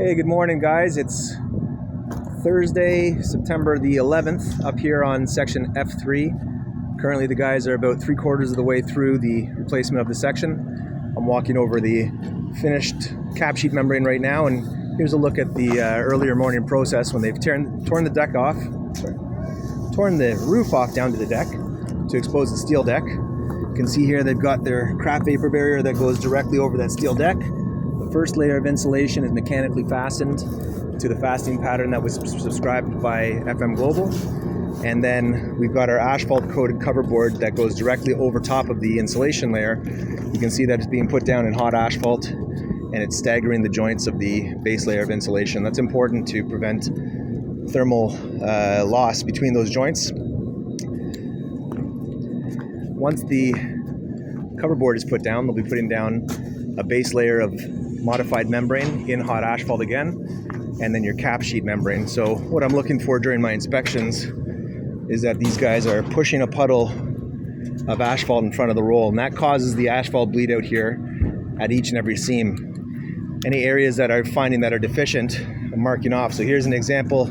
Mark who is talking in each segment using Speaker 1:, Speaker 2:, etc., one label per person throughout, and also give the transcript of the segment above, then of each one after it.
Speaker 1: Hey, good morning guys. It's Thursday, September the 11th, up here on section F3. Currently the guys are about 3/4 of the way through the replacement of the section. I'm walking over the finished cap sheet membrane right now, and here's a look at the earlier morning process when they've torn the deck off, torn the roof off down to the deck to expose the steel deck. You can see here they've got their craft vapor barrier that goes directly over that steel deck. The first layer of insulation is mechanically fastened to the fastening pattern that was subscribed by FM Global. And then we've got our asphalt coated cover board that goes directly over top of the insulation layer. You can see that it's being put down in hot asphalt, and it's staggering the joints of the base layer of insulation. That's important to prevent thermal loss between those joints. Once the cover board is put down, they'll be putting down a base layer of modified membrane in hot asphalt again, and then your cap sheet membrane. So what I'm looking for during my inspections is that these guys are pushing a puddle of asphalt in front of the roll, and that causes the asphalt bleed out here at each and every seam. Any areas that I'm finding that are deficient, I'm marking off. So here's an example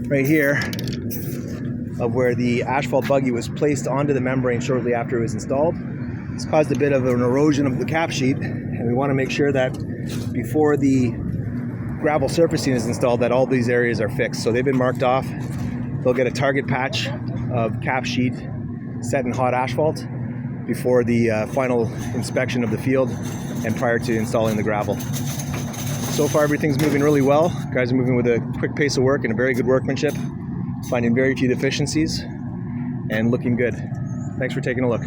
Speaker 1: right here of where the asphalt buggy was placed onto the membrane shortly after it was installed. It's caused a bit of an erosion of the cap sheet, and we want to make sure that before the gravel surfacing is installed that all these areas are fixed. So they've been marked off. They'll get a target patch of cap sheet set in hot asphalt before the final inspection of the field and prior to installing the gravel. So far everything's moving really well. Guys are moving with a quick pace of work and a very good workmanship, finding very few deficiencies and looking good. Thanks for taking a look.